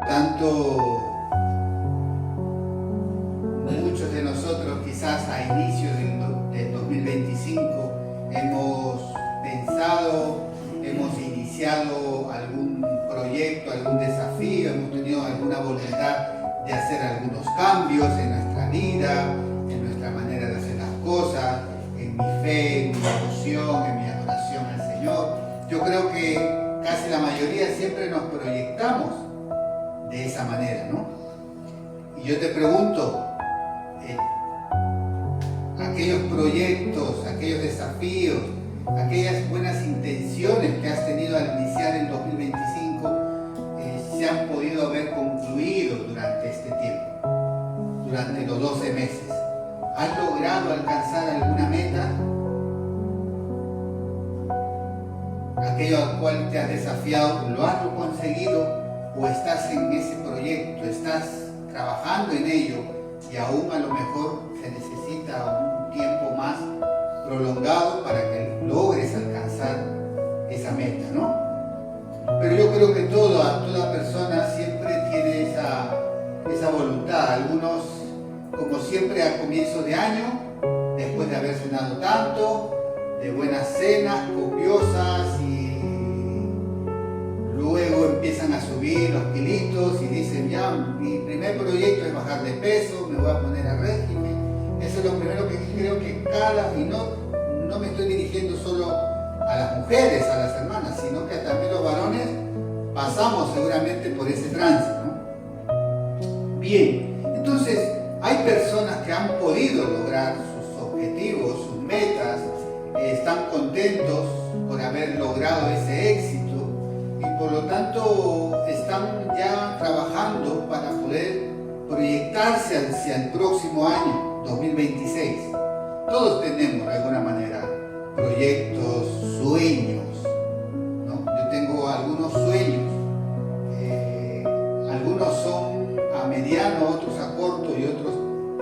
Tanto muchos de nosotros quizás a inicios del 2025 hemos pensado, hemos iniciado algún proyecto, algún desafío, hemos tenido alguna voluntad de hacer algunos cambios en nuestra vida, en nuestra manera de hacer las cosas, en mi fe, en mi devoción, en mi adoración al Señor. Yo creo que casi la mayoría siempre nos proyectamos de esa manera, ¿no? Y yo te pregunto, aquellos proyectos, aquellos desafíos, aquellas buenas intenciones que has tenido al iniciar el 2025, se han podido haber concluido durante este tiempo, durante los 12 meses. ¿Has logrado alcanzar alguna meta? Aquello al cual te has desafiado, ¿lo has conseguido? ¿O estás en ese proyecto, estás trabajando en ello y aún a lo mejor se necesita un tiempo más prolongado para que logres alcanzar esa meta, ¿no? Pero yo creo que toda persona siempre tiene esa voluntad. Algunos, como siempre, a comienzos de año, después de haber cenado tanto, de buenas cenas copiosas, y luego empiezan a subir los kilitos y dicen, ya, mi primer proyecto es bajar de peso, me voy a poner a régimen. Eso es lo primero que creo que y no me estoy dirigiendo solo a las mujeres, a las hermanas, sino que también los varones pasamos seguramente por ese trance, ¿no? Bien, entonces hay personas que han podido lograr sus objetivos, sus metas, están contentos por haber logrado ese éxito y por lo tanto están ya trabajando para poder proyectarse hacia el próximo año, 2026. Todos tenemos de alguna manera proyectos, sueños, ¿no? Yo tengo algunos sueños, algunos son a mediano, otros a corto y otros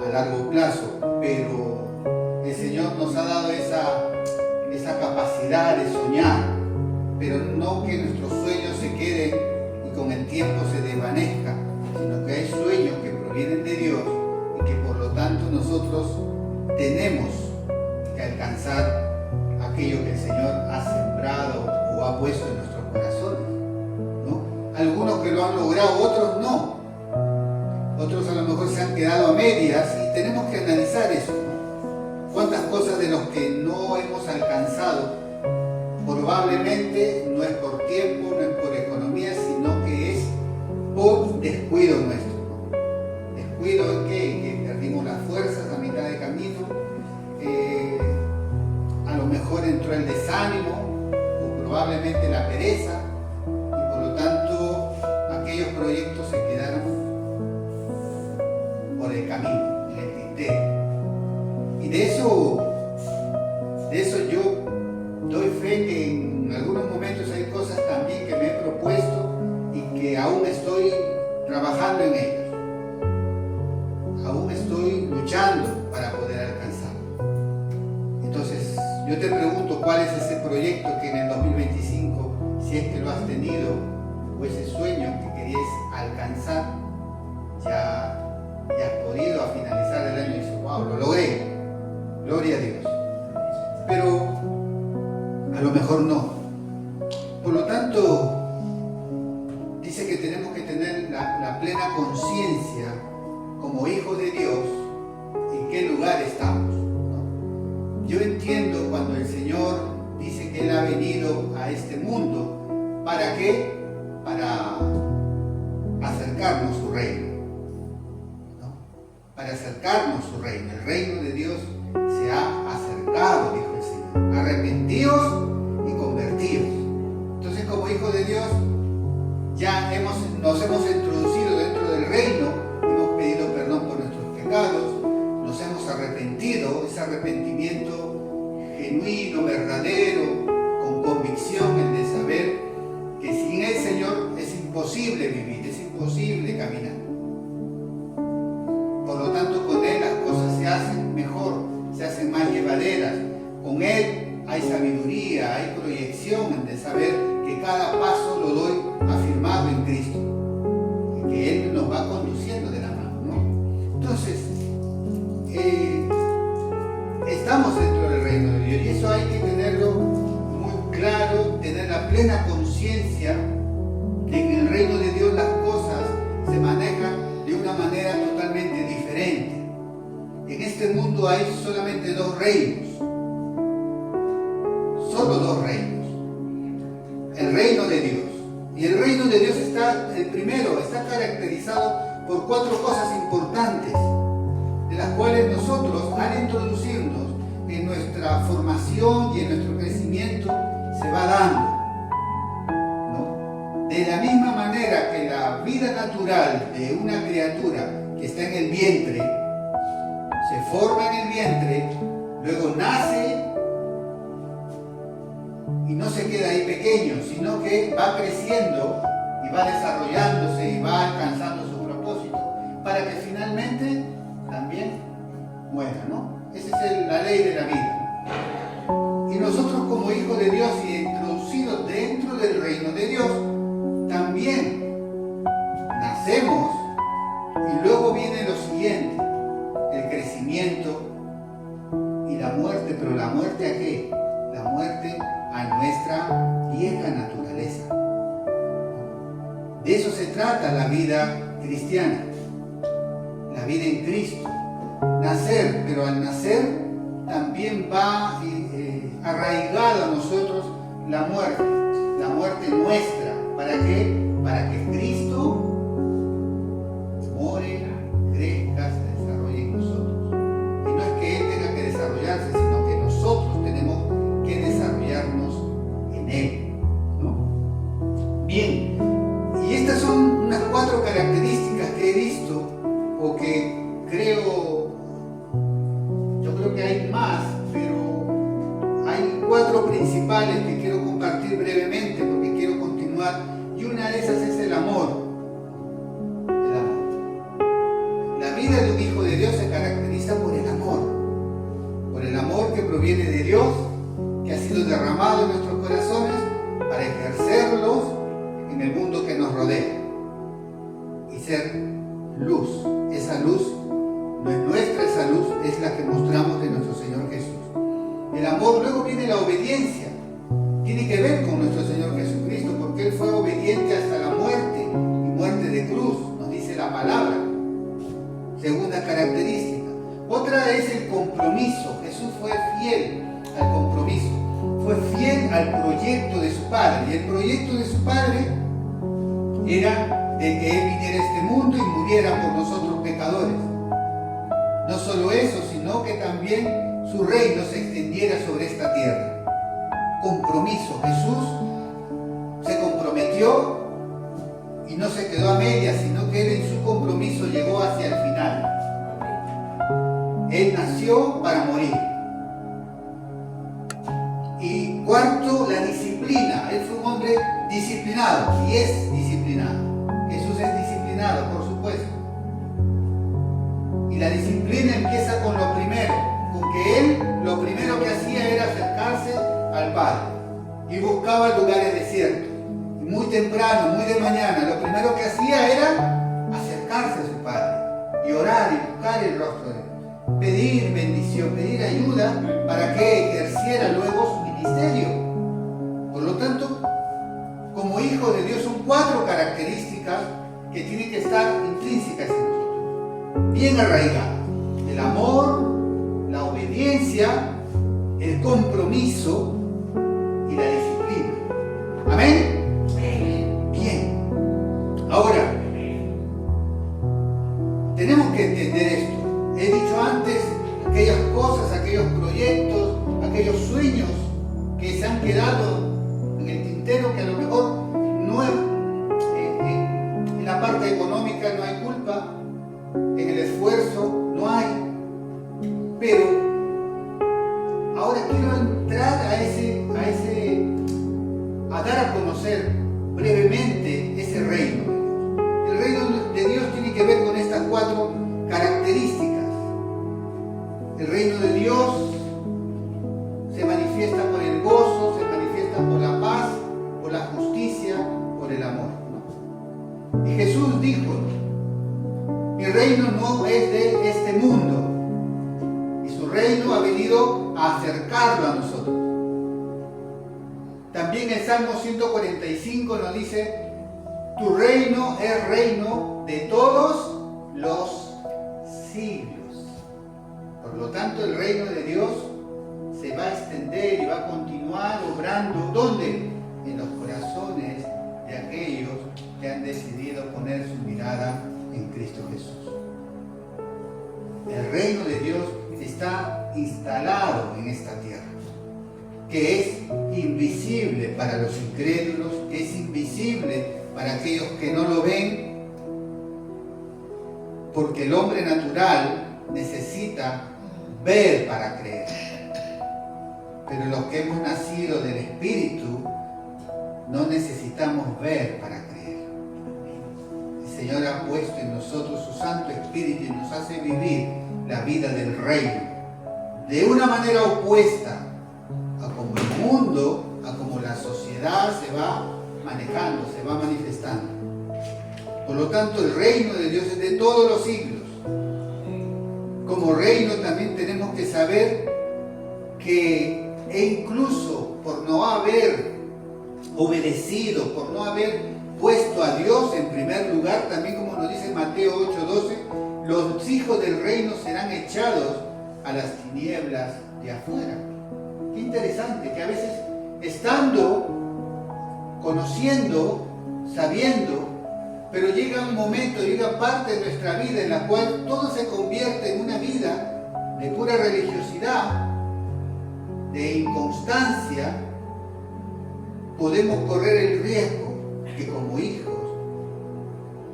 a largo plazo, pero el Señor nos ha dado esa capacidad de soñar, pero no que nuestros sueños se queden y con el tiempo se desvanezcan, sino que hay sueños que provienen de Dios y que por lo tanto nosotros tenemos que alcanzar aquello que el Señor ha sembrado o ha puesto en nuestros corazones, ¿no? Algunos que lo han logrado, otros no. Otros a lo mejor se han quedado a medias y tenemos que analizar eso, ¿no? Cuántas cosas de los que no hemos alcanzado probablemente no es por tiempo, no es por economía, sino que es por descuido nuestro, ¿no? Descuido en que perdimos las fuerzas a mitad de camino, a lo mejor entró el desánimo o probablemente la pereza y por lo tanto aquellos proyectos se quedaron por el camino, en el tintero. Y de eso yo doy fe que en algunos momentos hay cosas también que me he propuesto y que aún estoy trabajando en ellas. Aún estoy luchando para poder alcanzarlo. Entonces, yo te pregunto, ¿cuál es ese proyecto que en el 2025, si es que lo has tenido, o ese sueño que querías alcanzar, ya has podido a finalizar el año y dices, wow, lo logré, gloria a Dios? Pero a lo mejor no. Por lo tanto, dice que tenemos que tener la plena conciencia como hijos de Dios en qué lugar estamos, ¿no? Yo entiendo cuando el Señor dice que Él ha venido a este mundo, ¿para qué? Para acercarnos a su reino, ¿no? Para acercarnos a su reino. El reino de Dios se ha acercado, dijo el Señor. Arrepentidos y convertidos. Entonces, como hijos de Dios, ya nos hemos introducido dentro del reino, hemos pedido perdón por nuestros pecados, nos hemos arrepentido, ese arrepentimiento genuino, verdadero, con convicción, el de saber que sin el Señor es imposible vivir, es imposible caminar. Por lo tanto, con Él las cosas se hacen mejor, se hacen más llevaderas. Con Él hay sabiduría, hay proyección de saber que cada paso lo doy afirmado en Cristo. Y que plena conciencia de que en el reino de Dios las cosas se manejan de una manera totalmente diferente. En este mundo hay solamente dos reinos, solo dos reinos. El reino de Dios. Y el reino de Dios está caracterizado por 4 cosas importantes, de las cuales nosotros, al introducirnos en nuestra formación y en nuestro crecimiento, se va dando, ¿no? De la misma manera que la vida natural de una criatura que está en el vientre, se forma en el vientre, luego nace y no se queda ahí pequeño, sino que va creciendo y va desarrollándose y va alcanzando su propósito para que finalmente también muera, ¿no? Esa es la ley de la vida. Y nosotros como hijos de Dios y introducidos dentro del reino de Dios, también nacemos y luego viene lo siguiente, el crecimiento y la muerte. ¿Pero la muerte a qué? La muerte a nuestra vieja naturaleza. De eso se trata la vida cristiana, la vida en Cristo. Nacer, pero al nacer también va arraigado a nosotros la muerte nuestra. ¿Para qué? Para que Cristo more, crezca, se desarrolle en nosotros. Y no es que Él tenga que desarrollarse, sino que nosotros tenemos que desarrollarnos en Él, ¿no? Bien, y estas son unas 4 características que he visto, o que yo creo que hay más, pero hay 4 principales que quiero compartir brevemente porque quiero continuar, y una de esas es el amor. El amor. La vida de un hijo de Dios se caracteriza por el amor que proviene de Dios, que ha sido derramado en nuestros corazones para ejercerlos en el mundo que nos rodea y ser luz. Esa luz no es nuestra, esa luz es la que mostramos de nuestro Señor Jesús. El amor, luego viene la obediencia. Tiene que ver con nuestro Señor Jesucristo, porque Él fue obediente hasta la muerte, y muerte de cruz, nos dice la palabra. Segunda característica. Otra es el compromiso. Jesús fue fiel al compromiso, fue fiel al proyecto de su Padre, y el proyecto de su Padre era de que Él viniera a este mundo y muriera por nosotros pecadores. No solo eso, sino que también su reino se extendiera sobre esta tierra. Compromiso. Jesús se comprometió y no se quedó a medias, sino que Él en su compromiso llegó hacia el final. Él nació para morir. Y cuarto, la disciplina. Él fue un hombre disciplinado y es disciplinado. Jesús es disciplinado, por supuesto. Y la disciplina empieza con lo primero, con que Él lo primero que hacía era acercarse al Padre y buscaba lugares desiertos. Y muy temprano, muy de mañana, lo primero que hacía era acercarse a su Padre y orar y buscar el rostro de Él. Pedir bendición, pedir ayuda para que ejerciera luego su ministerio. Por lo tanto, como hijo de Dios son 4 características que tienen que estar intrínsecas en nosotros, bien arraigadas: el amor, la obediencia, el compromiso y la disciplina. ¿Amén? Bien. Ahora, tenemos que entender esto. He dicho antes aquellas cosas, aquellos proyectos, aquellos sueños que se han quedado en el tintero, que a lo mejor no en la parte económica no hay culpa, en el esfuerzo no hay, pero ahora quiero entrar a dar a conocer brevemente ese reino de Dios. El reino de Dios tiene que ver con estas 4 características. El reino de Dios se manifiesta por el gozo, se manifiesta por la paz, por la justicia, por el amor, ¿no? Y Jesús dijo: mi reino no es de este mundo, y su reino ha venido a acercarlo a nosotros. También También el Salmo 145 nos dice, tu reino es reino de todos los siglos. Por lo tanto, el reino de Dios se va a extender y va a continuar obrando. ¿Dónde? En los corazones de aquellos que han decidido poner su mirada en Cristo Jesús. El reino de Dios está instalado en esta tierra, que es invisible para los incrédulos, que es invisible para aquellos que no lo ven, porque el hombre natural necesita ver para creer. Pero los que hemos nacido del Espíritu no necesitamos ver para creer. El Señor ha puesto en nosotros su Santo Espíritu y nos hace vivir la vida del reino de una manera opuesta a como el mundo, a como la sociedad se va manejando, se va manifestando. Por lo tanto, el reino de Dios es de todos los siglos. Como reino también tenemos que saber que, e incluso por no haber obedecido, por no haber puesto a Dios en primer lugar, también como nos dice Mateo 8:12, los hijos del reino serán echados a las tinieblas de afuera. Qué interesante que a veces estando, conociendo, sabiendo, pero llega un momento, llega parte de nuestra vida en la cual todo se convierte en una vida de pura religiosidad, de inconstancia. Podemos correr el riesgo que como hijos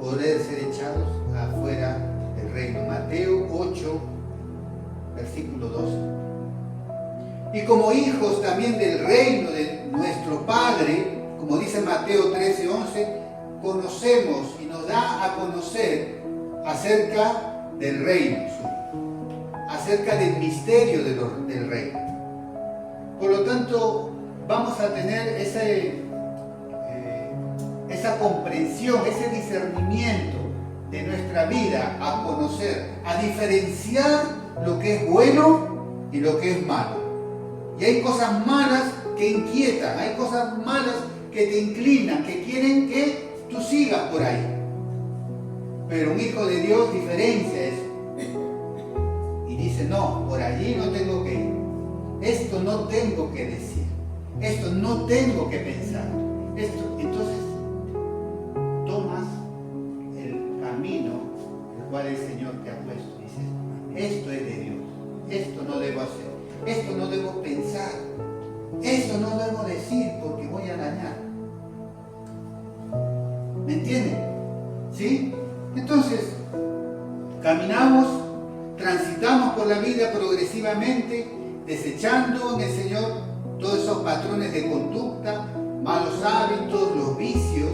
poder ser echados afuera del reino. Mateo 8, versículo 12. Y como hijos también del reino de nuestro Padre, como dice Mateo 13:11, conocemos y nos da a conocer acerca del reino suyo, acerca del misterio del reino. Por lo tanto, vamos a tener esa comprensión, ese discernimiento de nuestra vida, a conocer, a diferenciar lo que es bueno y lo que es malo. Y hay cosas malas que inquietan, hay cosas malas que te inclinan, que quieren que tú sigas por ahí. Pero un hijo de Dios diferencia eso. Y dice, no, por allí no tengo que ir. Esto no tengo que decir. Esto no tengo que pensar. Entonces, tomas el camino el cual el Señor te ha puesto. Dices, esto es de Dios. Esto no debo hacer. Esto no debo pensar. Esto no debo decir porque voy a dañar. ¿Me entienden? ¿Sí? Entonces, caminamos, transitamos por la vida progresivamente, desechando en el Señor todos esos patrones de conducta, malos hábitos, los vicios,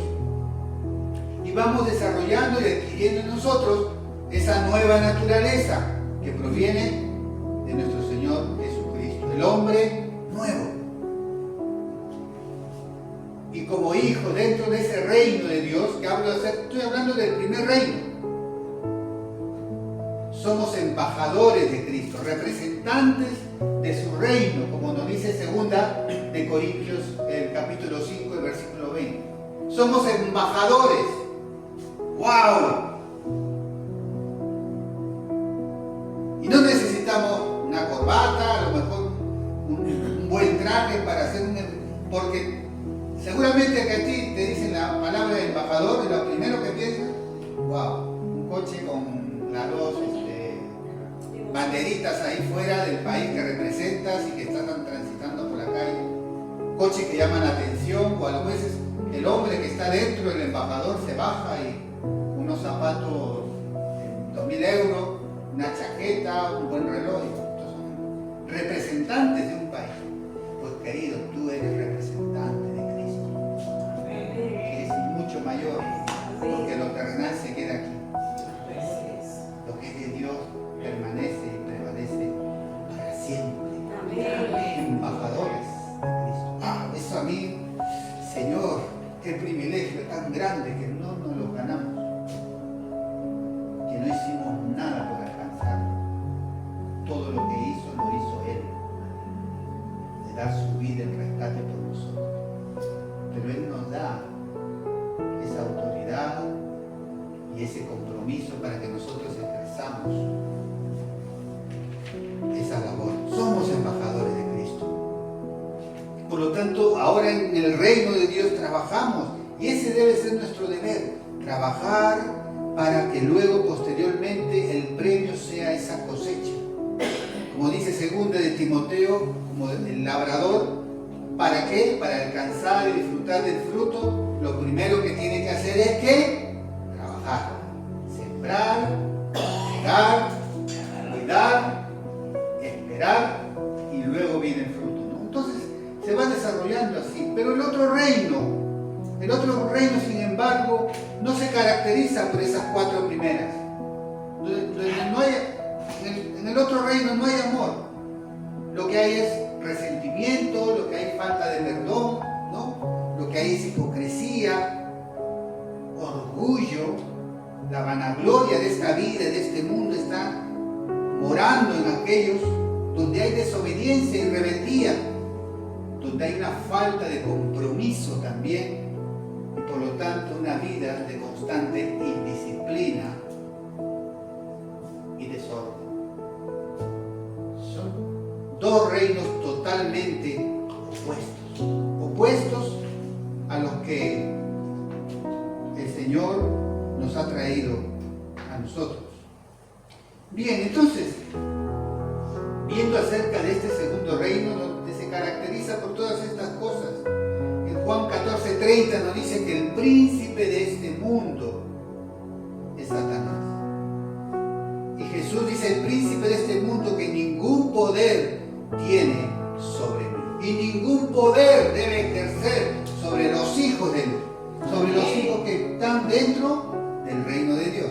y vamos desarrollando y adquiriendo en nosotros esa nueva naturaleza que proviene de nuestro Señor Jesucristo, el hombre nuevo. Y como hijo dentro de ese reino de Dios, que estoy hablando del primer reino, somos embajadores de Cristo, representantes de su reino, como nos dice 2 de Corintios, el capítulo 5, el versículo 20. Somos embajadores. ¡Wow! Y no necesitamos una corbata, a lo mejor un buen traje para hacer porque seguramente que a ti te dicen la palabra de embajador y lo primero que piensas, wow, un coche con las dos banderitas ahí fuera del país que representas y que están transitando por la calle, coches que llaman la atención, o a veces el hombre que está dentro del embajador se baja y unos zapatos de 2.000 euros, una chaqueta, un buen reloj. Estos son representantes de un país. Pues querido, tú eres representante de Cristo, que es mucho mayor, porque lo terrenal se queda aquí. Lo que es de Dios permanece y prevalece para siempre. Embajadores de Cristo. Eso a mí, Señor, qué privilegio tan grande que no nos lo ganamos, que no hicimos nada por alcanzarlo. Todo lo que hizo, lo hizo Él, de dar su vida en rescate por nosotros. da esa autoridad y ese compromiso para que nosotros ejerzamos esa labor. Somos embajadores de Cristo. Por lo tanto, ahora en el reino de Dios trabajamos, y ese debe ser nuestro deber, trabajar para que luego, posteriormente, el premio sea esa cosecha. Como dice 2 de Timoteo, como el labrador, ¿para qué? Para alcanzar y disfrutar del fruto, lo primero que tiene que hacer es ¿qué? Trabajar, sembrar, regar, cuidar, esperar, y luego viene el fruto, ¿no? Entonces se va desarrollando así. Pero el otro reino, sin embargo, no se caracteriza por esas 4 primeras. En el otro reino no hay amor. Lo que hay es resentimiento, lo que hay es falta de perdón, ¿no? Lo que hay es hipocresía, orgullo, la vanagloria de esta vida, de este mundo, está morando en aquellos donde hay desobediencia y rebeldía, donde hay una falta de compromiso también, y por lo tanto una vida de constante indisciplina y desorden. Son 2 reinos totalmente opuestos a los que el Señor nos ha traído a nosotros. Bien, entonces, viendo acerca de este segundo reino, donde se caracteriza por todas estas cosas, en Juan 14:30 nos dice que el príncipe de este mundo es Satanás. Y Jesús dice: el príncipe de este mundo, que ningún poder tiene sobre mí, y ningún poder debe ejercer sobre los hijos de Dios, sobre los hijos que están dentro del reino de Dios.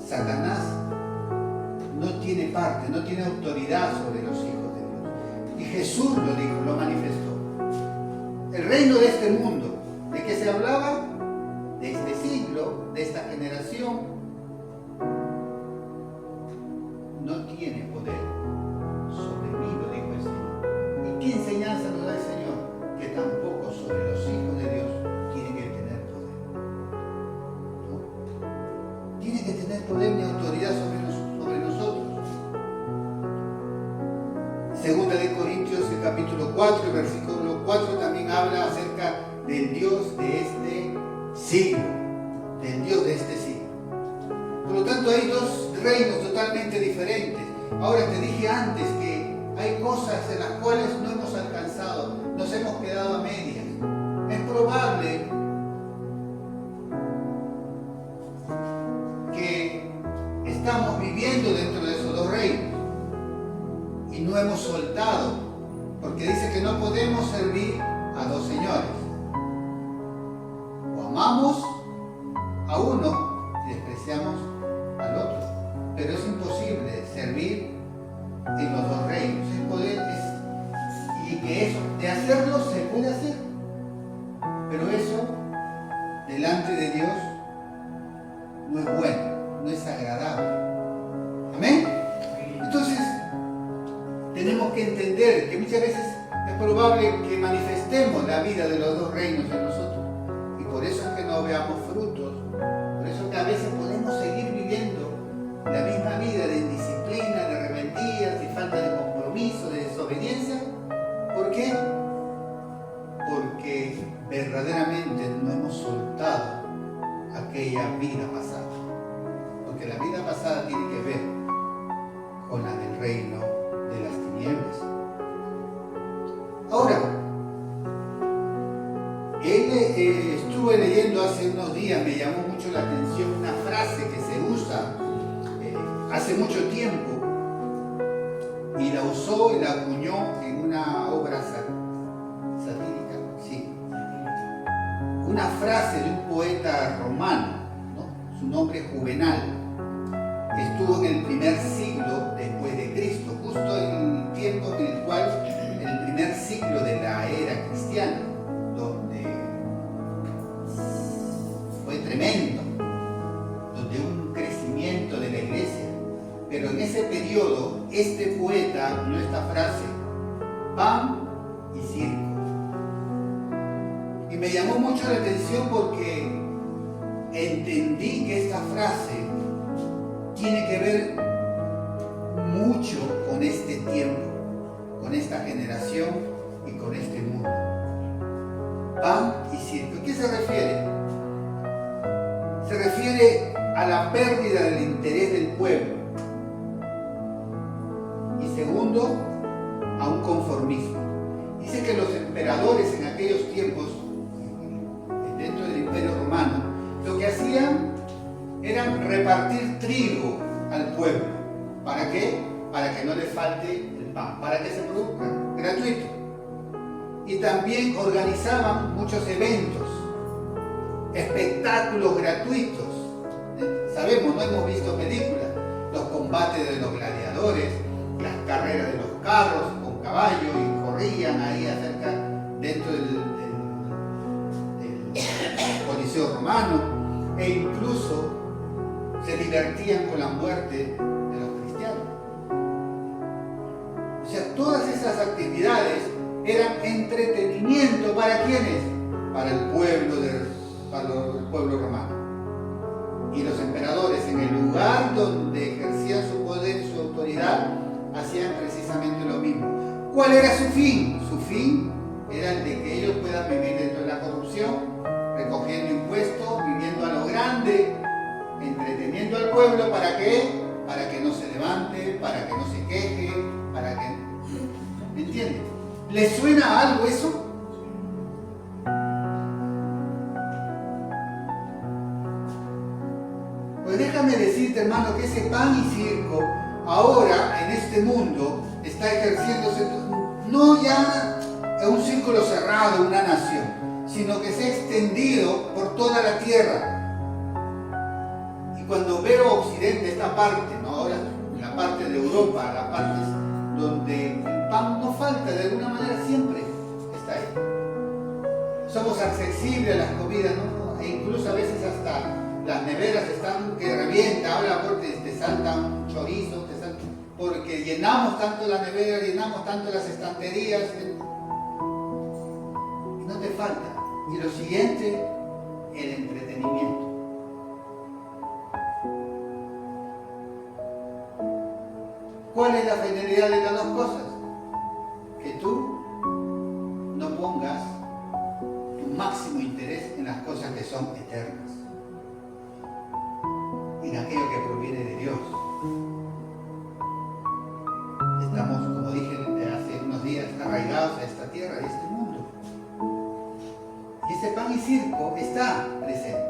Satanás no tiene parte, no tiene autoridad sobre los hijos de Dios. Y Jesús lo dijo, lo manifestó. El reino de este mundo, ¿de qué se hablaba? De este siglo, de esta generación, no tiene poder sobre mí, lo dijo el Señor. ¿Y qué enseñanza nos da el Señor? Que tampoco sobre los hijos de Dios tiene que tener poder. ¿No? Tiene que tener poder ni autoridad sobre nosotros. Segunda de Corintios, el capítulo 4, el versículo 4 también habla acerca del Dios de este siglo, del Dios de este siglo. Por lo tanto, hay 2 reinos totalmente diferentes. Ahora, te dije antes que hay cosas en las cuales no hemos alcanzado, nos hemos quedado a medias. Es probable que estamos viviendo dentro de esos 2 reinos y no hemos soltado, porque dice que no podemos servir a 2 señores. O amamos a uno y despreciamos al otro. Pero es imposible servir en los 2 reinos. Y que eso, de hacerlo, se puede hacer. Pero eso, delante de Dios, no es bueno, no es agradable. ¿Amén? Entonces, tenemos que entender que muchas veces es probable que manifestemos la vida de los 2 reinos en nosotros. Y por eso es que no veamos frutos. Por eso es que a veces podemos seguir viviendo la misma vida de indisciplina, de rebeldía, de falta de compromiso, de desobediencia. ¿Por qué? Porque verdaderamente no hemos soltado aquella vida pasada. Porque la vida pasada tiene que ver con la del reino de las tinieblas. Ahora, estuve leyendo hace unos días, me llamó mucho la atención una frase que se usa hace mucho tiempo, y la usó y la acuñó en una obra satírica, sí. Una frase de un poeta romano, ¿no? Su nombre es Juvenal, que estuvo en el primer siglo después de Cristo, justo en el tiempo en el cual, en el primer siglo de la era cristiana, donde fue tremendo, donde hubo un crecimiento de la iglesia. Pero en ese periodo, este poeta acuñó esta frase: pan y circo. Y me llamó mucho la atención porque entendí que esta frase tiene que ver mucho con este tiempo, con esta generación y con este mundo. Pan y circo. ¿A qué se refiere? Se refiere a la pérdida del interés del pueblo. Y segundo, a un conformismo. Dice que los emperadores en aquellos tiempos, dentro del Imperio Romano, lo que hacían era repartir trigo al pueblo. ¿Para qué? Para que no le falte el pan, para que se produzca gratuito. Y también organizaban muchos eventos, espectáculos gratuitos. Sabemos, no hemos visto películas, los combates de los gladiadores, las carreras de los carros con caballo y corrían ahí acerca dentro del Coliseo Romano, e incluso se divertían con la muerte de los cristianos. O sea, todas esas actividades eran entretenimiento ¿para quiénes? Para el pueblo romano. Y los emperadores, en el lugar donde ejercían su poder y su autoridad, hacían precisamente lo mismo. ¿Cuál era su fin? Su fin era el de que ellos puedan vivir dentro de la corrupción, recogiendo impuestos, viviendo a lo grande, entreteniendo al pueblo. ¿Para qué? Para que no se levante, para que no se queje, para que... ¿Me entienden? ¿Les suena algo eso? Pues déjame decirte, hermano, que ese pan y circo ahora en este mundo está ejerciéndose no ya en un círculo cerrado, una nación, sino que se ha extendido por toda la tierra. Y cuando veo Occidente, esta parte, ¿no? Ahora la parte de Europa, la parte donde el pan no falta, de alguna manera siempre está ahí. Somos accesibles a las comidas, ¿no? E incluso a veces hasta las neveras están que revienta, habla porque te salta un chorizo, porque llenamos tanto la nevera, llenamos tanto las estanterías, y no te falta. Y lo siguiente, el entretenimiento. ¿Cuál es la finalidad de las dos cosas? Que tú no pongas tu máximo interés en las cosas que son eternas, en aquello que proviene de Dios. Estamos, como dije hace unos días, arraigados a esta tierra y a este mundo. Y ese pan y circo está presente.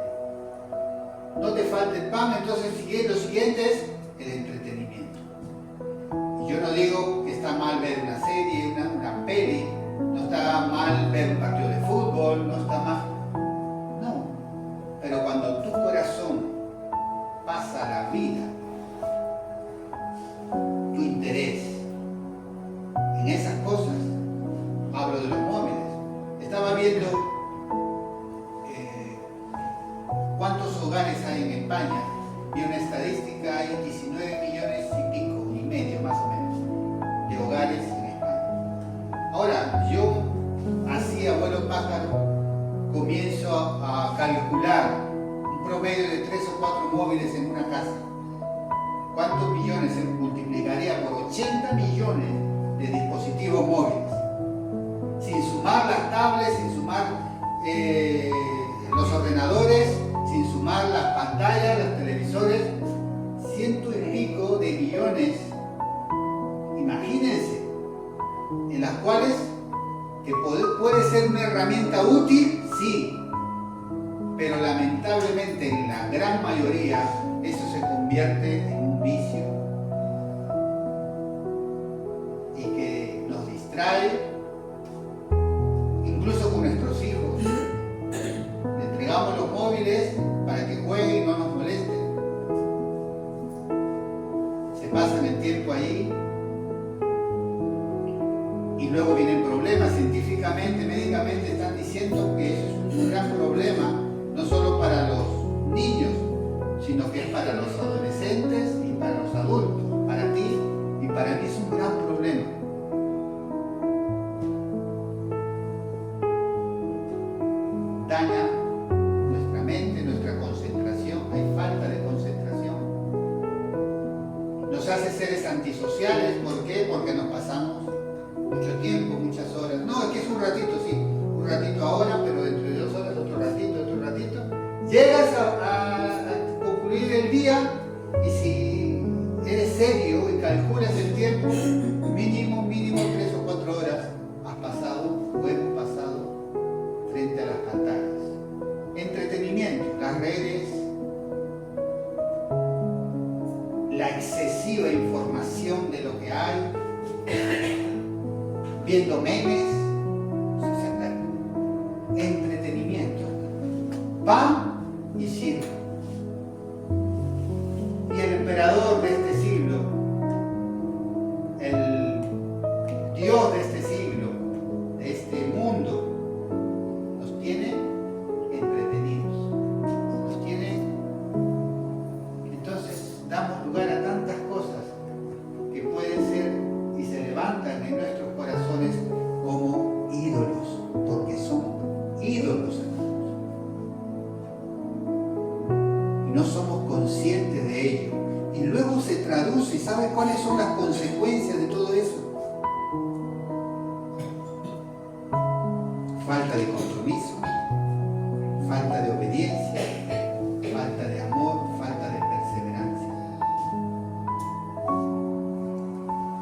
No te falta el pan, entonces lo siguiente es el entretenimiento. Y yo no digo que está mal ver una serie, una peli, no está mal ver un partido de fútbol, no está mal. No. Pero cuando tu corazón pasa la vida, tu interés en esas cosas, hablo de los móviles. Estaba viendo cuántos hogares hay en España, y una estadística, hay 19 millones y pico, y medio más o menos, de hogares en España. Ahora, yo, así abuelo pájaro, comienzo a calcular un promedio de 3 o 4 móviles en una casa. ¿Cuántos millones se multiplicaría por 80 millones de dispositivos móviles? Sin sumar las tablets, sin sumar los ordenadores, sin sumar las pantallas, los televisores, 100 y pico de millones, imagínense, en las cuales que puede ser una herramienta útil, sí, pero lamentablemente en la gran mayoría eso se convierte en un vicio y que nos distrae, incluso con nuestros hijos. Le entregamos los móviles para que jueguen y no nos molesten. Se pasan el tiempo ahí y luego vienen problemas. Científicamente, médicamente están diciendo que eso es un gran problema, no solo para los niños, sino que es para los adolescentes y para los adultos. Para ti y para mí es un gran problema. daña nuestra mente, nuestra concentración. Hay falta de concentración. Nos hace seres antisociales. ¿Por qué? Porque nos pasamos mucho tiempo, muchas horas. No, es que es un ratito, sí, un ratito ahora, pero dentro de 2 horas otro ratito, otro ratito. Llegas a concluir el día y si eres serio y calculas el tiempo, mínimo 3 o 4 horas has pasado o hemos pasado frente a las pantallas. Entretenimiento, las redes, la excesiva información de lo que hay, viendo memes, entretenimiento, pan y circo. Y el emperador de este siglo, el Dios de este siglo, de este mundo, nos tiene entretenidos, nos tiene. Entonces damos lugar a tantas cosas que pueden ser y se levantan en nuestros corazones como ídolos, porque son ídolos. Y no somos conscientes de ello. Y luego se traduce, ¿y sabe cuáles son las consecuencias de todo eso? Falta de compromiso, falta de obediencia, falta de amor, falta de perseverancia.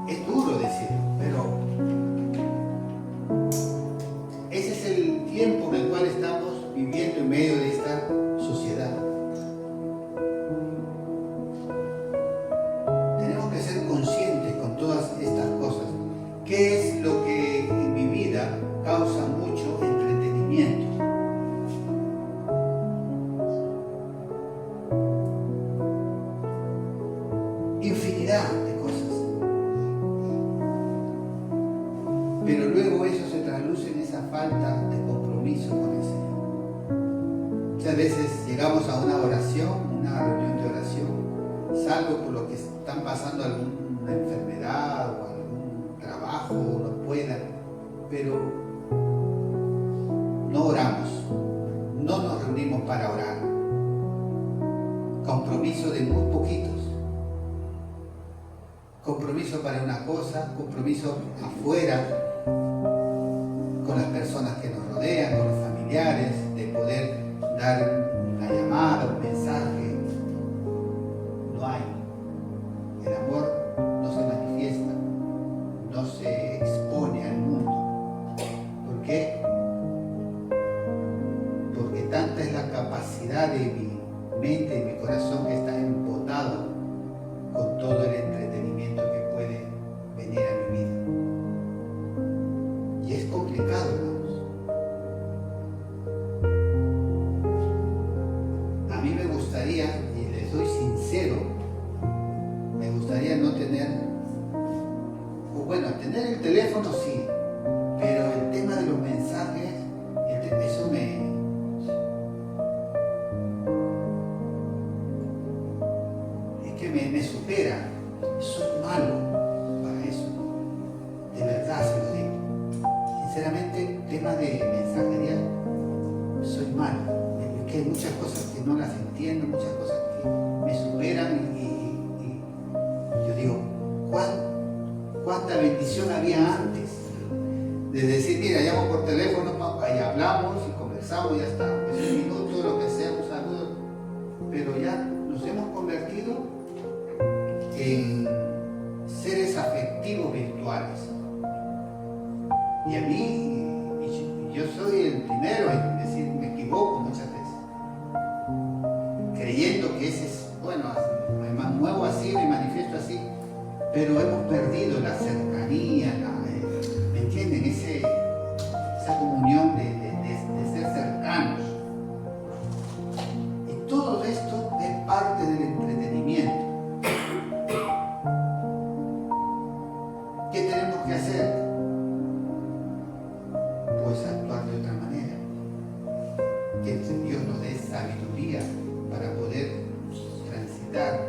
Es duro decirlo, pero ese es el tiempo en el cual estamos viviendo en medio de esta sociedad. Tenemos que ser conscientes con todas estas cosas. ¿Qué es lo que en mi vida causa mucho entretenimiento? Infinidad de cosas. Pero luego eso se traduce en esa falta de compromiso con el Señor. Muchas veces llegamos a una oración, una reunión de oración, salvo por lo que están pasando alguna enfermedad o algún trabajo, no puedan, pero no oramos, no nos reunimos para orar. Compromiso de muy poquitos. Compromiso para una cosa, compromiso afuera, con las personas que nos rodean, con los familiares, de poder dar una llamada, un mensaje. No hay. El amor no se manifiesta, no se expone al mundo. ¿Por qué? Porque tanta es la capacidad de mi mente y mi corazón que está embotado con todo el entretenimiento que puede venir a mi vida. Y es complicado, hermanos. A mí me gustaría, y les soy sincero, me gustaría no tener, o bueno, tener el teléfono sí, pero el tema de los mensajes, eso me supera. Soy malo para eso. De verdad se lo digo. Sinceramente, tema de mensajería, soy malo. Es que hay muchas cosas que no las entiendo, muchas cosas que me superan y yo digo, ¿cuánta bendición había antes? De decir, mira, llamo por teléfono, y hablamos y conversamos, ya está, es un minuto, lo que sea, un saludo, pero ya nos hemos convertido en seres afectivos virtuales. Y a mí, yo soy el primero en decir, me equivoco muchas veces, creyendo que ese es, bueno, me muevo así, me manifiesto así, pero hemos perdido la cercanía, ¿me entienden? Esa comunión de ser cercanos. Y todo esto es parte del entretenimiento. ¿Qué tenemos que hacer? Pues actuar de otra manera. Que Dios nos dé sabiduría para poder transitar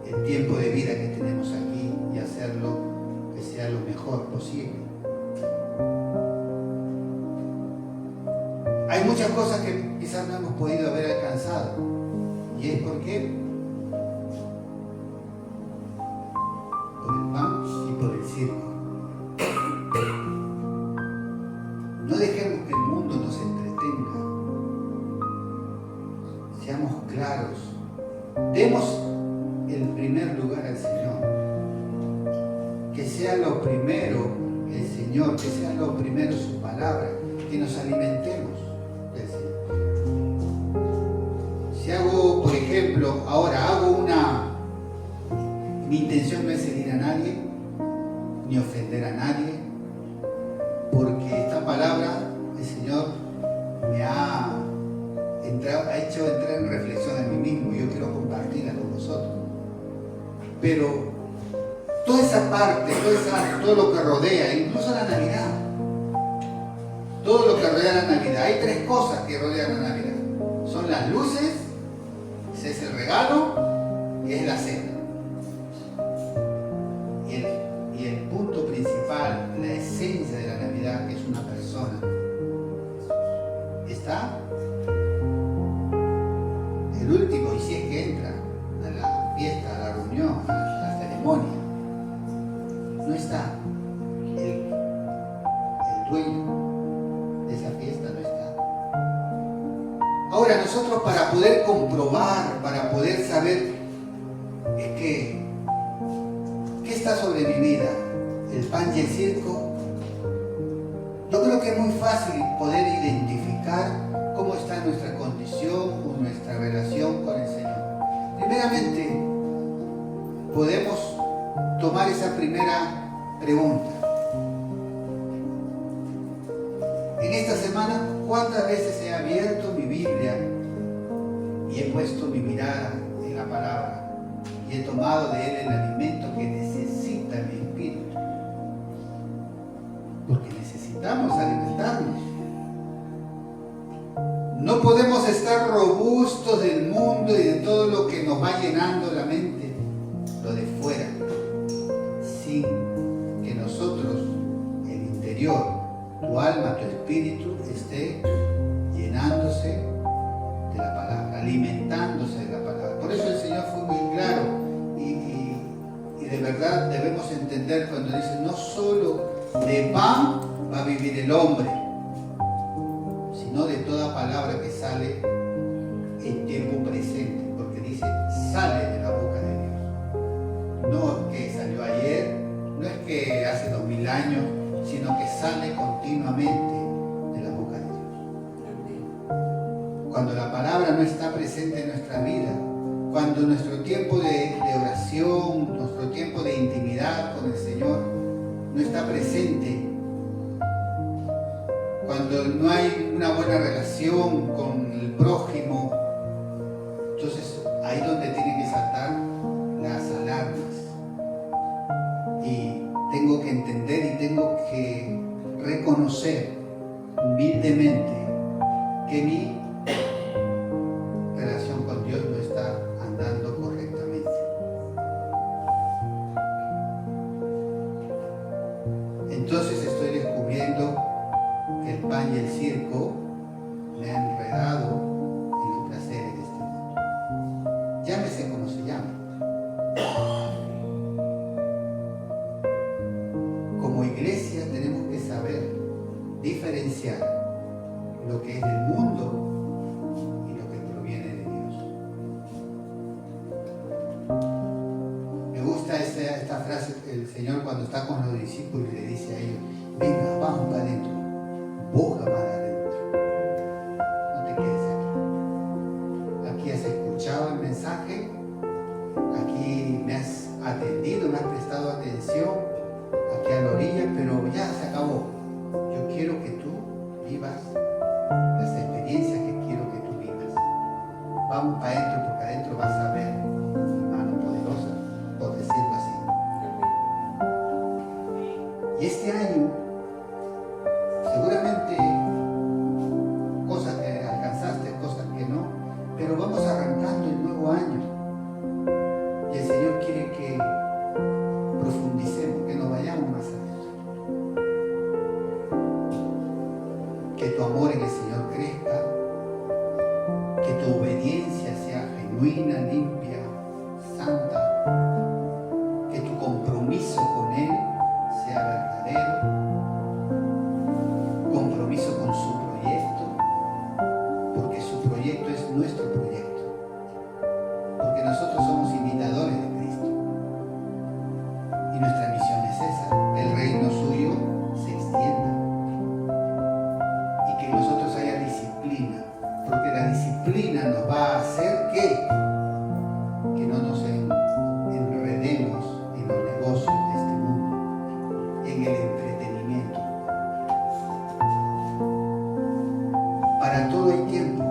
el tiempo de vida que tenemos aquí y hacerlo que sea lo mejor posible. hay muchas cosas que quizás no hemos podido haber alcanzado. ¿Y es por qué? Por el pan y por el circo. No dejemos que el mundo nos entretenga. Seamos claros. Demos el primer lugar al Señor. Que sea lo primero el Señor, que sea lo primero su palabra, que nos alimentemos del Señor. Si hago, por ejemplo, ahora mi intención no es herir a nadie, ni ofender a nadie, porque esta palabra el Señor me ha hecho entrar en reflexión a mí mismo y yo quiero compartirla con vosotros. Pero toda esa parte, todo lo que rodea, incluso la Navidad, todo lo que rodea la Navidad, hay tres cosas que rodean la Navidad. Son las luces, ese es el regalo y es la cena. Y el punto principal, la esencia de la Navidad, que es una persona, está el último, y si es que entra a la fiesta, a la reunión, a la ceremonia, no está el dueño de esa fiesta, no está. Ahora nosotros, para poder comprobar, para poder saber ¿qué está sobre mi vida? ¿El pan y el circo? Yo creo que es muy fácil poder identificar cómo está nuestra condición o nuestra relación con el Señor. Primeramente, podemos tomar esa primera pregunta. En esta semana, ¿cuántas veces he abierto mi Biblia y he puesto mi mirada en la palabra y he tomado de él el alimento que necesita mi espíritu? Porque necesitamos alimentarnos. No podemos estar robustos del mundo y de todo lo que nos va llenando la mente, lo de fuera, sin que nosotros, el interior, tu alma, tu espíritu, esté llenándose de la palabra, alimentándose de la palabra. Por eso el Señor fue muy claro y de verdad debemos entender cuando dice: no solo de pan va a vivir el hombre, sino de toda palabra que sale en tiempo presente, porque dice sale de la boca de Dios. No es que salió ayer, no es que hace 2000 años, sino que sale continuamente de la boca de Dios. Cuando la palabra no está presente en nuestra vida, cuando nuestro tiempo de oración, nuestro tiempo de intimidad con el Señor no está presente, cuando no hay una buena relación con el prójimo, entonces ahí es donde tienen que saltar las alarmas. Y tengo que entender y tengo que reconocer humildemente que mi relación con Dios no está andando correctamente. Entonces estoy descubriendo que el pan y el circo me han enredado en los placeres de este mundo. Llámese como se llama. Como iglesia tenemos que saber diferenciar lo que es del mundo y lo que proviene de Dios. Me gusta esta frase del Señor cuando está con los discípulos y le dice a ellos: venga, vamos para adentro, boga más adentro, no te quedes aquí. Aquí has escuchado el mensaje, aquí me has atendido, me has prestado atención, aquí a la orilla, pero ya se acabó. Yo quiero que tú vivas las experiencias que quiero que tú vivas. Vamos para adentro, porque adentro vas a ver mi mano poderosa, por decirlo así. Y este año, seguramente cosas que alcanzaste, cosas que no, pero vamos arrancando el nuevo año. Y el Señor quiere que profundicemos, que nos vayamos más adentro. Que tu amor en el Señor crezca. nuestro proyecto, porque nosotros somos imitadores de Cristo y nuestra misión es esa, el reino suyo se extienda y que en nosotros haya disciplina, porque la disciplina nos va a hacer que no nos enredemos en los negocios de este mundo, en el entretenimiento. Para todo hay tiempo,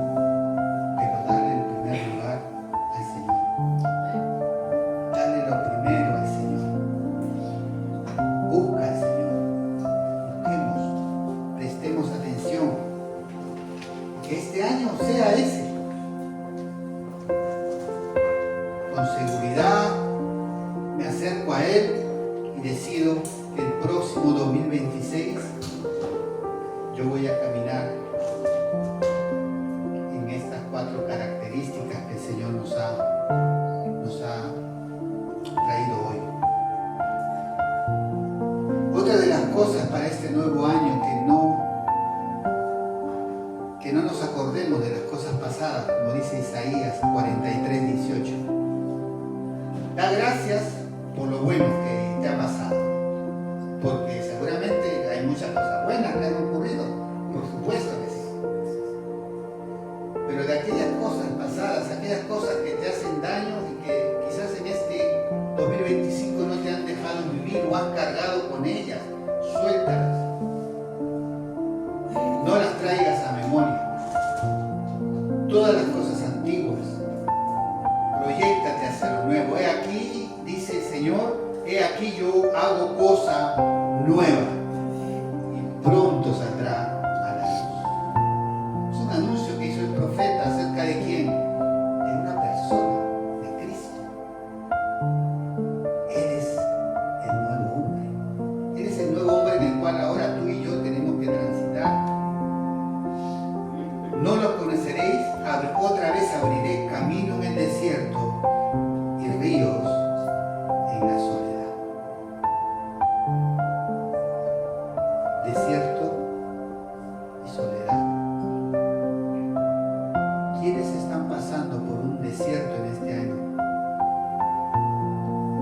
pero dale el primer lugar al Señor. Dale lo primero al Señor. Busca al Señor. Busquemos, prestemos atención. Que este año sea ese. Con seguridad me acerco a Él y decido que el próximo 2026 yo voy a caminar en estas 4 características que el Señor nos ha traído hoy. Otra de las cosas para este nuevo año, que no nos acordemos de las cosas pasadas, como dice Isaías 43:18. Da gracias por lo bueno que te ha pasado, porque seguramente hay muchas cosas buenas que han ocurrido, por supuesto que sí. Pero de aquellas cosas pasadas, aquellas cosas que te hacen daño y que quizás en este 2025 no te han dejado vivir o has cargado con ellas, suéltalas. No las traigas a memoria. Todas las cosas antiguas, proyéctate hacia lo nuevo. He aquí, dice el Señor, he aquí yo hago cosa nueva y pronto saldrá a la luz. Es un anuncio que hizo el profeta acerca de quién, de una persona, de Cristo. Eres el nuevo hombre. Eres el nuevo hombre en el cual ahora tú y yo tenemos que transitar. No lo conoceréis, otra vez abriré camino en el desierto y ríos en la soledad. Desierto y soledad. ¿Quiénes están pasando por un desierto en este año?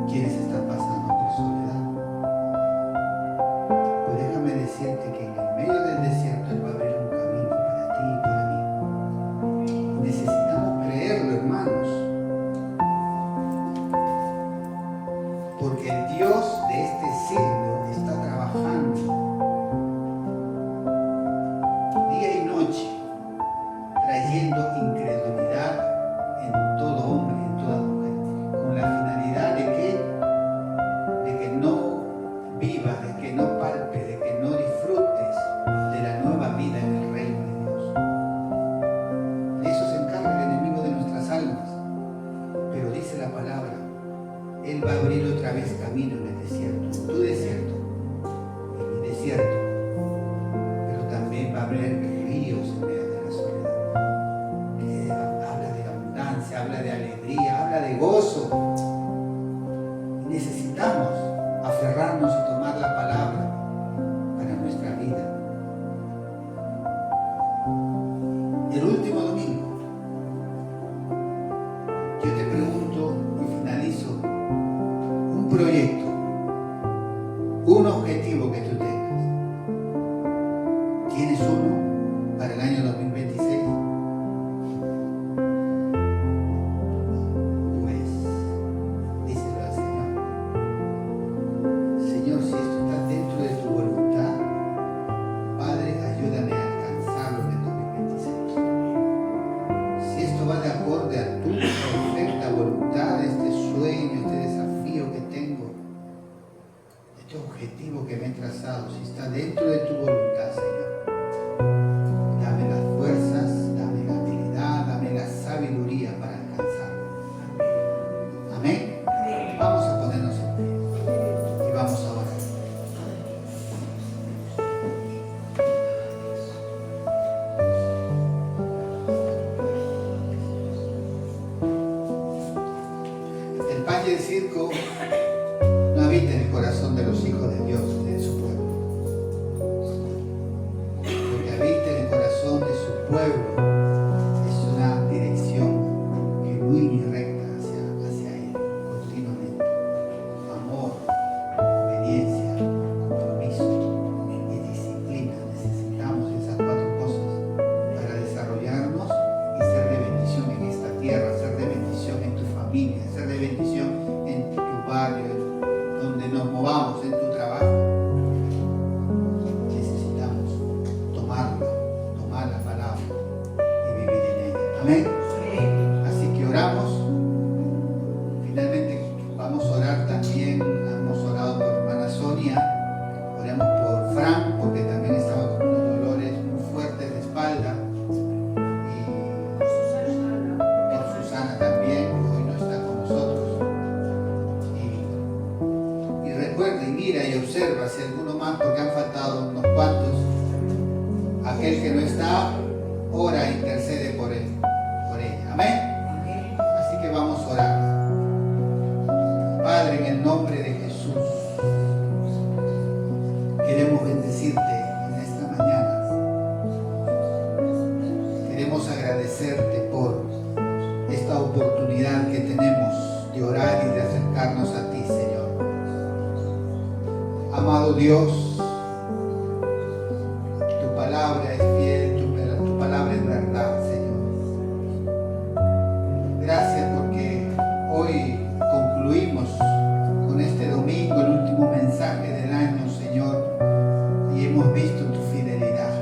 ¿Quiénes están pasando por soledad? Pues déjame decirte que en el medio del desierto Él va a abrir un camino para ti y para mí. Necesitamos creerlo, hermanos, porque el Dios de este siglo está trabajando día y noche, trayendo incredulidad en todo hombre y en toda mujer, con la finalidad de que no vivas, de que no palpes, de que no disfrutes de la nueva vida en el reino de Dios. De eso se encarga el enemigo de nuestras almas. Pero dice la palabra, Él va a abrir otra vez camino en el desierto. Tu desierto, en mi desierto. Pero también va a abrir ríos en medio de la soledad. Que habla de abundancia, habla de alegría, habla de gozo. Y necesitamos aferrarnos y tomar la palabra para nuestra vida. Y el último domingo, yo te pregunto y finalizo, un proyecto, un objetivo que tú tengas. ¿Tienes uno para el año 2026? Pues, díselo al Señor. Señor, si esto está dentro de tu voluntad, Padre, ayúdame a alcanzarlo en el 2026. Si esto va de acorde a tu perfecta voluntad, este sueño, este desafío que tengo, este objetivo que me he trazado, si está dentro de tu voluntad, Señor, dame las fuerzas, dame la habilidad, dame la sabiduría para alcanzarlo. Amén. Vamos a ponernos en pie y vamos a orar. El pan y el circo no habita en el corazón de los hijos de Dios, de su pueblo. Lo que habita en el corazón de su pueblo es una dirección Amén. Así que oramos. Finalmente vamos a orar también. Hemos orado por hermana Sonia. Oramos por Fran, porque también estaba con unos dolores muy fuertes de espalda. Y por Susana también, que hoy no está con nosotros. Y recuerda y mira y observa si alguno más, porque han faltado unos cuantos. Aquel que no está, ora e intercede por él, por ella. Amén. Así que vamos a orar. Padre, en el nombre de Jesús, queremos bendecirte en esta mañana. Queremos agradecerte por esta oportunidad que tenemos de orar y de acercarnos a ti, Señor. Amado Dios, tu palabra es fiel, tu palabra es verdad, Señor. Gracias porque hoy concluimos con este domingo, el último mensaje del año, Señor, y hemos visto tu fidelidad.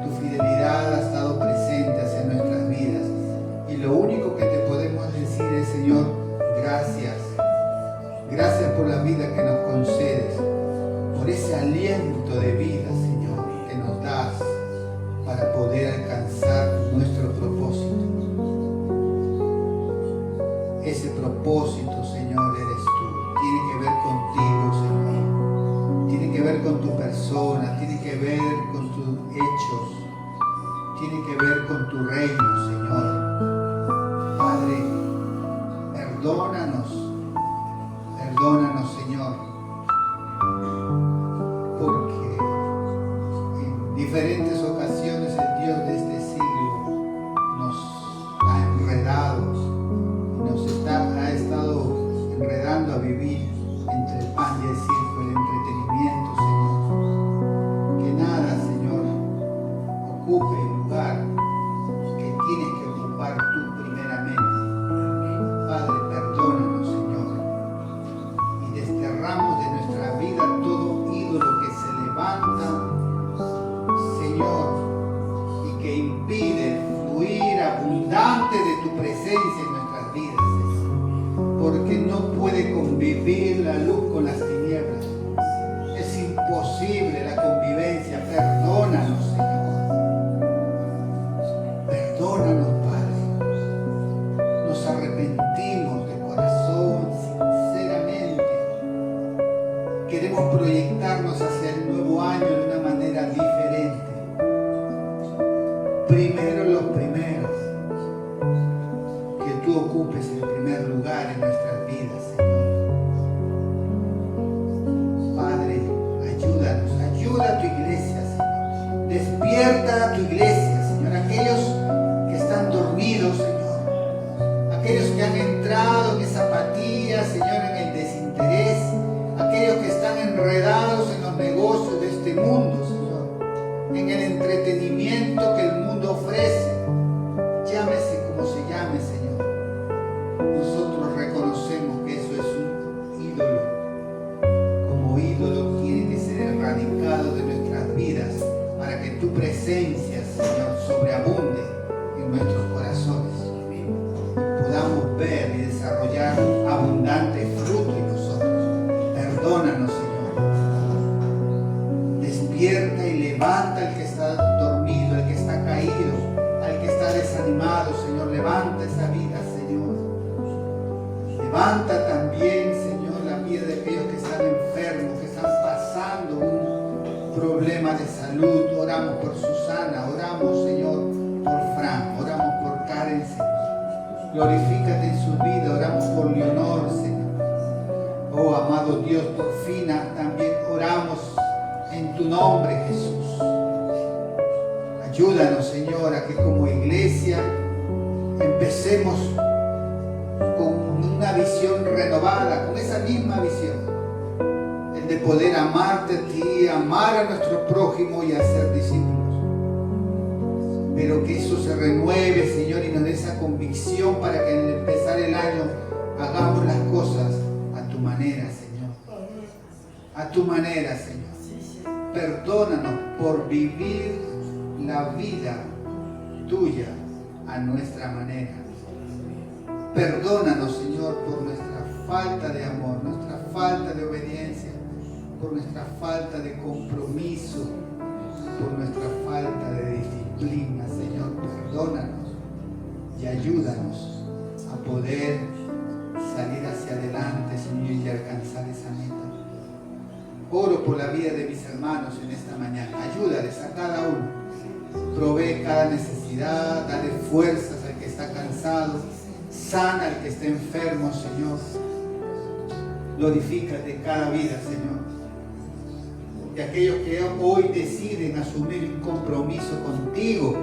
Tu fidelidad ha estado presente hacia nuestras vidas y lo único que te podemos decir es, Señor, gracias. Gracias por la vida que nos concedes, por ese aliento de vida, Señor, que nos das para poder alcanzar nuestro propósito. Ese propósito, Señor, eres tú. Tiene que ver contigo, Señor. Tiene que ver con tu persona, tiene que ver con tus hechos, tiene que ver con tu reino, Señor. Padre, perdónanos, Señor, porque en diferentes ocasiones el Dios de este siglo nos ha enredado, ha estado enredando a vivir entre el pan y el circo, el entretenimiento, Señor. Que nada, Señor, ocupe el lugar que tienes que ocupar tú primeramente. Padre, perdónanos, Señor, y desterramos de nuestra vida todo ídolo que se levanta, Señor, y que impide el fluir abundante de tu presencia en nuestras vidas, Señor, porque no puede convivir la luz con las tinieblas. Es imposible la convivencia. Perdónanos, Señor. Perdónanos, Padre. Nos arrepentimos de corazón, sinceramente. Queremos proyectarnos hacia el nuevo año de una manera diferente. Primero los primeros. Que tú ocupes el primer lugar en nuestras vidas, Señor. Padre, ayúdanos, ayuda a tu iglesia, Señor. Despierta a tu iglesia, Señor. Aquellos que están dormidos, Señor. Aquellos que han entrado en esa apatía, Señor, en el desinterés. Aquellos que están enredados en los negocios de este mundo, Señor. En el entretenimiento que el mundo ofrece. Llámese como se llame, Señor. Nosotros reconocemos que eso es un ídolo. Como ídolo tiene que ser erradicado de nuestras vidas para que tu presencia, Señor, sobreabunde en nuestros corazones. Podamos ver y desarrollar abundante fruto en nosotros. Perdónanos, Señor. Despierta y levanta al que está dormido, al que está caído, al que está desanimado, Señor. Levanta esa vida, Señor. Levanta también, Señor, la vida de aquellos que están enfermos, que están pasando un problema de salud. Oramos por Susana, oramos, Señor, por Fran, oramos por Karen, Señor. Glorifícate en su vida, oramos por Leonor, Señor. Oh, amado Dios, por Fina, también oramos en tu nombre, Jesús. Ayúdanos, Señor, a que como iglesia empecemos con una visión renovada, con esa misma visión, el de poder amarte a ti, amar a nuestro prójimo y hacer discípulos. Pero que eso se renueve, Señor, y nos dé esa convicción para que al empezar el año hagamos las cosas a tu manera, Señor. A tu manera, Señor. Perdónanos por vivir la vida tuya a nuestra manera. Perdónanos, Señor, por nuestra falta de amor, nuestra falta de obediencia, por nuestra falta de compromiso, por nuestra falta de disciplina. Señor, perdónanos y ayúdanos a poder salir hacia adelante, Señor, y alcanzar esa meta. Oro por la vida de mis hermanos en esta mañana. Ayúdales a cada uno. Provee cada necesidad, dale fuerzas al que está cansado, sana al que está enfermo, Señor. Glorifícate cada vida, Señor. Y aquellos que hoy deciden asumir un compromiso contigo,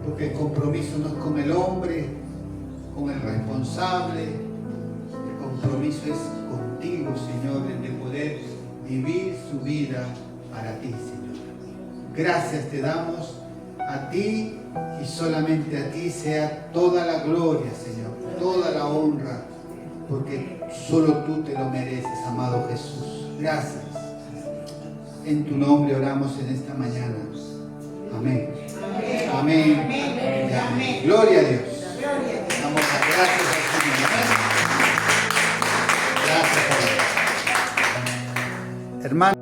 porque el compromiso no es con el hombre, con el responsable, el compromiso es contigo, Señor, el de poder vivir su vida para ti, Señor. Gracias te damos a ti y solamente a ti sea toda la gloria, Señor, toda la honra, porque solo tú te lo mereces, amado Jesús. Gracias. En tu nombre oramos en esta mañana. Amén. Amén. Amén. Amén. Amén. Amén. Gloria a Dios. Damos las gracias al Señor. Gracias, hermano.